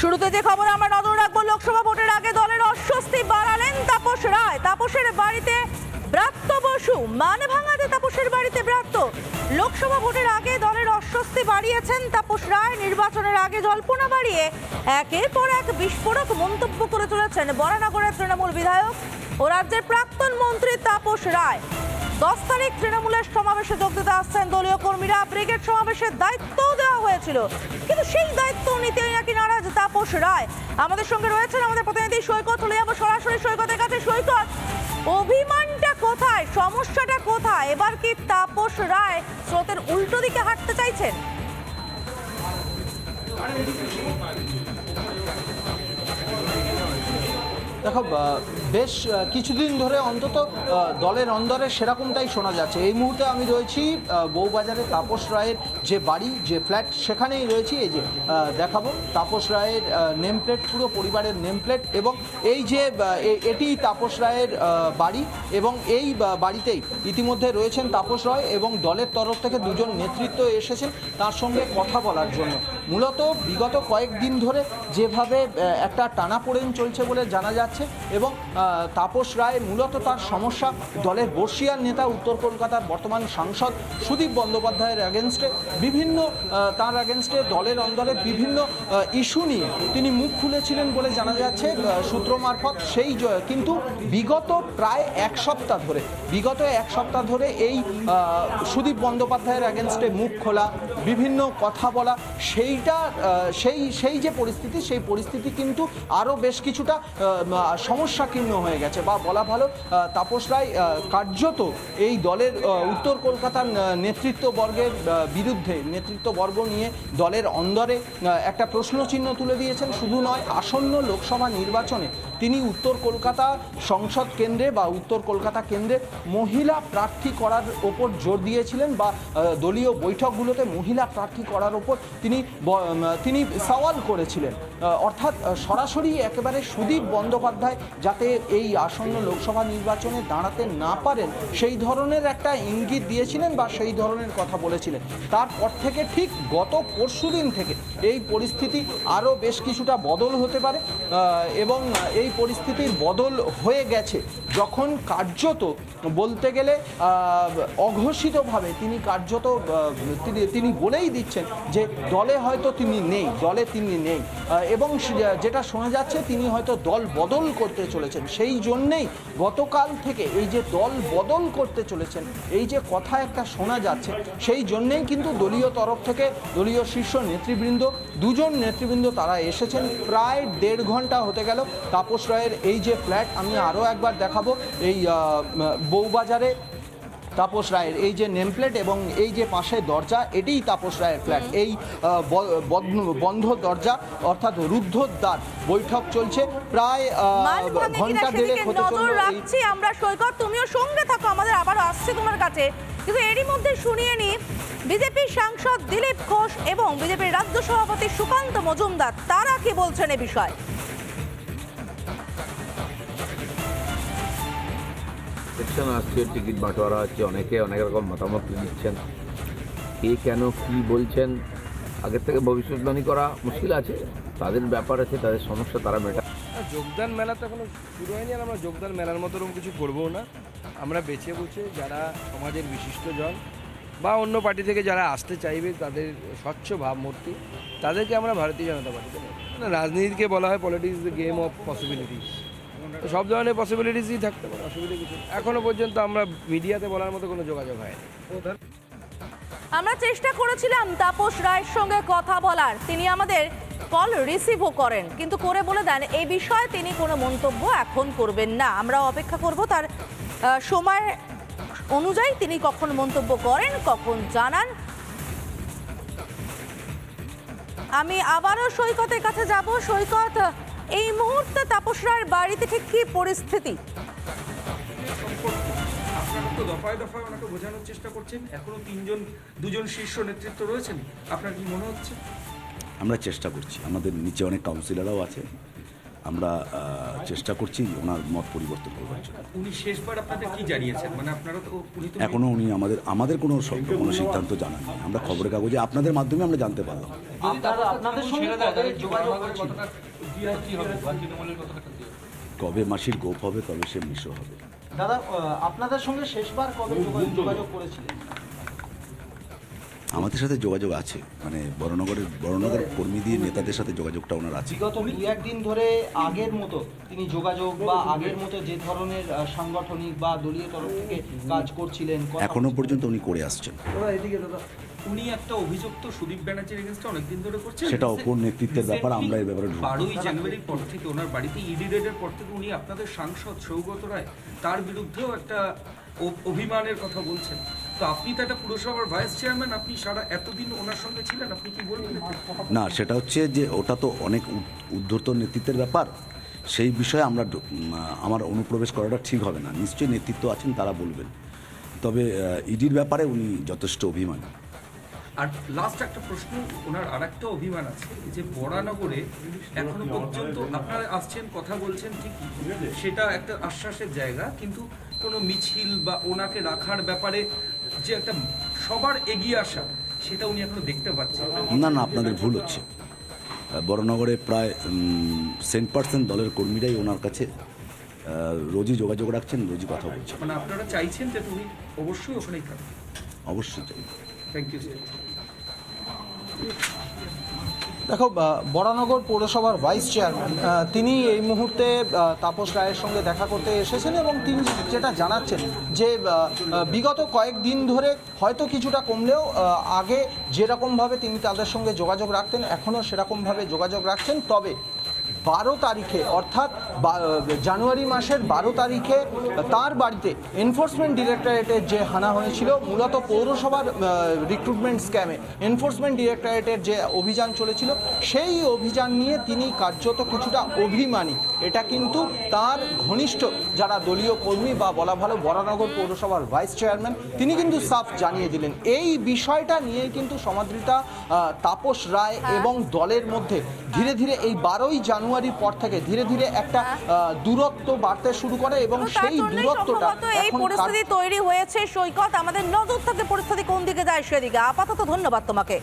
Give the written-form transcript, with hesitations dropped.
শুরুতে যে খবর আমরা নজর রাখবো, লোকসভা ভোটের আগে দলের অস্বস্তি বাড়ালেন তাপস রায়। তাপসের বাড়িতে ব্রাত্য বসু, মান ভাঙাতে তাপসের বাড়িতে ব্রাত্য। লোকসভা ভোটের আগে দলের অস্বস্তি বাড়িয়েছেন তাপস রায়। নির্বাচনের আগে জল্পনা বাড়িয়ে একের পর এক বিস্ফোরক মন্তব্য করে চলেছেন বরানগরের তৃণমূল বিধায়ক ও রাজ্যের প্রাক্তন মন্ত্রী তাপস রায়। 10 তারিখ তৃণমূলের সমাবেশে যোগ দিতে আসছেন দলীয় কর্মীরা। ব্রিগেড সমাবেশের দায়িত্ব দেওয়া হয়েছিল, কিন্তু সেই দায়িত্ব নিতে নাকি নারাজ তাপস রায়। আমাদের সঙ্গে রয়েছেন আমাদের প্রতিনিধি সৈকত। চলে যাবো সরাসরি সৈকতের কাছে। সৈকত, অভিমানটা কোথায়, সমস্যাটা কোথায়? এবার কি তাপস রায় স্রোতের উল্টো দিকে হাঁটতে চাইছেন? দেখো, বেশ কিছুদিন ধরে অন্তত দলের অন্দরে সেরকমটাই শোনা যাচ্ছে। এই মুহূর্তে আমি রয়েছি বউবাজারে তাপস রায়ের যে বাড়ি, যে ফ্ল্যাট, সেখানেই রয়েছি। এই যে দেখাবো তাপস রায়ের নেম প্লেট, পুরো পরিবারের নেম প্লেট, এবং এই যে এটি তাপস রায়ের বাড়ি, এবং এই বাড়িতেই ইতিমধ্যে রয়েছেন তাপস রায় এবং দলের তরফ থেকে দুজন নেতৃত্ব এসেছেন তার সঙ্গে কথা বলার জন্য। মূলত বিগত কয়েকদিন ধরে যেভাবে একটা টানাপোড়েন চলছে বলে জানা যাচ্ছে, এবং তাপস রায় মূলত তার সমস্যা দলের বর্ষিয়ান নেতা উত্তর কলকাতার বর্তমান সাংসদ সুদীপ বন্দ্যোপাধ্যায়ের অ্যাগেনস্টে বিভিন্ন তার অ্যাগেনস্টে দলের অন্দরে বিভিন্ন ইস্যু নিয়ে তিনি মুখ খুলেছিলেন বলে জানা যাচ্ছে সূত্র মারফত। সেই কিন্তু বিগত প্রায় এক সপ্তাহ ধরে এই সুদীপ বন্দ্যোপাধ্যায়ের অ্যাগেনস্টে মুখ খোলা, বিভিন্ন কথা বলা, সেই যে পরিস্থিতি, সেই পরিস্থিতি কিন্তু আরও বেশ কিছুটা সমস্যাকীর্ণ হয়ে গেছে, বা বলা ভালো তাপস রায় কার্যত এই দলের উত্তর কলকাতার নেতৃত্ববর্গের বিরুদ্ধে, নেতৃত্ববর্গ নিয়ে দলের অন্দরে একটা প্রশ্নচিহ্ন তুলে দিয়েছেন। শুধু নয়, আসন্ন লোকসভা নির্বাচনে তিনি উত্তর কলকাতা সংসদ কেন্দ্রে বা উত্তর কলকাতা কেন্দ্রে মহিলা প্রার্থী করার ওপর জোর দিয়েছিলেন, বা দলীয় বৈঠকগুলোতে মহিলা প্রার্থী করার ওপর তিনি সওয়াল করেছিলেন। অর্থাৎ সরাসরি একেবারে সুদীপ বন্দ্যোপাধ্যায় যাতে এই আসন্ন লোকসভা নির্বাচনে দাঁড়াতে না পারেন, সেই ধরনের একটা ইঙ্গিত দিয়েছিলেন বা সেই ধরনের কথা বলেছিলেন। তারপর থেকে ঠিক গত পরশুদিন থেকে এই পরিস্থিতি আরও বেশ কিছুটা বদল হতে পারে, এবং এই পরিস্থিতির বদল হয়ে গেছে যখন কার্যত বলতে গেলে অঘোষিতভাবে তিনি বলেই দিচ্ছেন যে দলে হয়তো তিনি নেই, এবং যেটা শোনা যাচ্ছে তিনি হয়তো দল বদল করতে চলেছেন। সেই জন্যেই গতকাল থেকে এই যে দল বদল করতে চলেছেন, এই যে কথা একটা শোনা যাচ্ছে, সেই জন্যেই কিন্তু দলীয় তরফ থেকে দলীয় শীর্ষ নেতৃবৃন্দ, দুজন নেতৃবৃন্দ তারা এসেছেন। প্রায় 1.5 ঘন্টা হতে গেল তাপস রায়ের এই যে ফ্ল্যাট, আমি আরও একবার দেখাবো, এই বউবাজারে তাপস রায়ের এই যে নেম প্লেট এবং এই যে পাশে দরজা, এটিই তাপস রায়ের ফ্ল্যাট। এই বন্ধ দরজা, অর্থাৎ রুদ্ধদ্বার। বৈঠক চলছে প্রায় ঘন্টা 1.5 হতে চলছে। আমরা সৈকত, তুমিও সঙ্গে থাকো, আমাদের আবারও আসছে তোমার কাছে। কিন্তু এরই মধ্যে শুনিয়ে নি বিজেপি সাংসদ দিলীপ ঘোষ এবং বিজেপির রাজ্য সভাপতি সুকান্ত মজুমদার, তারা কি বলছেন এ বিষয়ে? আসছে, টিকিট বাঁটোয়ারা হচ্ছে, অনেকে অনেক রকম মতামত দিচ্ছেন। কে কেন কি বলছেন আগের থেকে ভবিষ্যৎবাণী করা মুশকিল আছে। তাদের ব্যাপার আছে, তাদের সমস্যা তারা মেটা। যোগদান মেলা তো এখনো শুরু হয়নি, আর আমরা যোগদান মেলার মতো ওরকম কিছু করবো না। আমরা বেছে বুঝে যারা সমাজের বিশিষ্টজন বা অন্য পার্টি থেকে যারা আসতে চাইবে, তাদের স্বচ্ছ ভাবমূর্তি, তাদেরকে আমরা ভারতীয় জনতা পার্টিতে নেব। রাজনীতিকে বলা হয় politics the game of possibilities, সব ধরনের পসিবিলিটিসই থাকতে পারে, অসুবিধা কিছু। এখনো পর্যন্ত আমরা মিডিয়াতে বলার মতো কোনো যোগাযোগ হয়নি। আমরা চেষ্টা করেছিলাম তাপস রায়ের সঙ্গে কথা বলার, তিনি আমাদের কল রিসিভও করেন, কিন্তু করে বলে দেন এই বিষয়ে তিনি কোনো মন্তব্য এখন করবেন না। আমরা অপেক্ষা করব তার সময় অনুযায়ী তিনি কখন মন্তব্য করেন, কখন জানান। আমি আবারও সৈকতের কাছে যাব। সৈকত, এই মুহূর্তে তাপস রায়ের বাড়িতে ঠিক কি পরিস্থিতি? আপনারা তো দফায় দফায় ওনাকে বোঝানোর চেষ্টা করছেন, এখনো দুজন শীর্ষ নেতৃত্ব রয়েছেন, আপনার কি মনে হচ্ছে? আমরা চেষ্টা করছি, আমাদের নিচে অনেক কাউন্সিলররাও আছে, আমরা চেষ্টা করছি ওনার মত পরিবর্তন করবার জন্য। উনি শেষবার আপনাদের কি জানিয়েছেন? মানে আপনারা তো এখনো উনি আমাদের কোনো সিদ্ধান্ত জানাননি। আমরা খবরের কাগজে আপনাদের মাধ্যমে আমরা জানতে পারলাম। আপনাদের সঙ্গে যোগাযোগ হয়েছিল? কবে মাসির গোপ হবে তবে সে মিশ্র হবে। দাদা, আপনাদের সঙ্গে শেষবার কবে যোগাযোগ করেছিলেন? আমাদের সাথে যোগাযোগ আছে, মানে বড়নগর কর্মী দিয়ে নেতাদের সাথে যোগাযোগটা ওনার আছে। বিগত 2-1 দিন ধরে আগের মতো তিনি যোগাযোগ বা আগের মতো যে ধরনের সাংগঠনিক বা দলীয় তরফ থেকে কাজ করছিলেন এখনো পর্যন্ত উনি করে আসছেন। উনি একটা অভিযোগ তো সুদীপ ব্যানার্জির এগেনস্টে অনেকদিন ধরে করছেন, সেটা অপর নেতৃত্বের ব্যাপার, আমরা এই ব্যাপারে 12ই জানুয়ারির পর থেকে ওনার বাড়িতে ইডি রেডের পর থেকে উনি আপনাদের সাংসদ সৌগত রায় তার বিরুদ্ধেও একটা অভিমানের কথা বলছেন। তো আপনি তো একটা পুরসভার ভাইস চেয়ারম্যান, আপনি সারা এতদিন ওনার সঙ্গে ছিলেন, আপনি কি বলবেন? না, সেটা হচ্ছে যে ওটা তো অনেক ঊর্ধ্বতন নেতৃত্বের ব্যাপার, সেই বিষয়ে আমার অনুপ্রবেশ করাটা ঠিক হবে না। নিশ্চয়ই নেতৃত্ব আছেন, তারা বলবেন। তবে ইডির ব্যাপারে উনি যথেষ্ট অভিমান। আর লাস্ট একটা প্রশ্ন, ওনার আর একটা অভিমান আছে যে বরানগরে এখনো পর্যন্ত আপনারা আসছেন, কথা বলছেন ঠিকই, সেটা একটা আশ্বাসের জায়গা, কিন্তু কোনো মিছিল বা ওনাকে রাখার ব্যাপারে যে একটা সবার এগিয়ে আসা, সেটা উনি এখনো দেখতে পাচ্ছেন না, আপনাদের ভুল হচ্ছে। বড়নগরে প্রায় 100% দলের কর্মীরাই ওনার কাছে রোজই যোগাযোগ রাখছেন, রোজই কথা বলছেন। মানে আপনারা চাইছেন যে তুমি অবশ্যই ওখানেই থাকবে? অবশ্যই চাই। Thank you sir. দেখো, বরানগর পৌরসভার ভাইস চেয়ারম্যান তিনি এই মুহূর্তে তাপস রায়ের সঙ্গে দেখা করতে এসেছেন এবং তিনি যেটা জানাচ্ছেন যে বিগত কয়েকদিন ধরে হয়তো কিছুটা কমলেও আগে যেরকমভাবে তিনি তাদের সঙ্গে যোগাযোগ রাখতেন এখনও সেরকমভাবে যোগাযোগ রাখছেন। তবে 12 তারিখে অর্থাৎ জানুয়ারি মাসের 12 তারিখে তার বাড়িতে এনফোর্সমেন্ট ডিরেক্টরেটের যে হানা হয়েছিল, মূলত পৌরসভার রিক্রুটমেন্ট স্ক্যামে এনফোর্সমেন্ট ডিরেক্টরেটের যে অভিযান চলেছিল, সেই অভিযান নিয়ে তিনি কার্যত কিছুটা অভিমানী। এটা কিন্তু তার ঘনিষ্ঠ যারা দলীয় কর্মী বা বলা ভালো বরানগর পৌরসভার ভাইস চেয়ারম্যান, তিনি কিন্তু সাফ জানিয়ে দিলেন। এই বিষয়টা নিয়ে কিন্তু সমাদৃতা তাপস রায় এবং দলের মধ্যে ধীরে ধীরে এই 12ই জানুয়ারির পর থেকে ধীরে ধীরে একটা দূরত্ব বাড়তে শুরু করে এবং সেই দূরত্বটা এই পরিস্থিতি তৈরি হয়েছে। সৈকত, আমাদের নজর থাকে পরিস্থিতি কোন দিকে যায় সেদিকে। আপাতত ধন্যবাদ তোমাকে।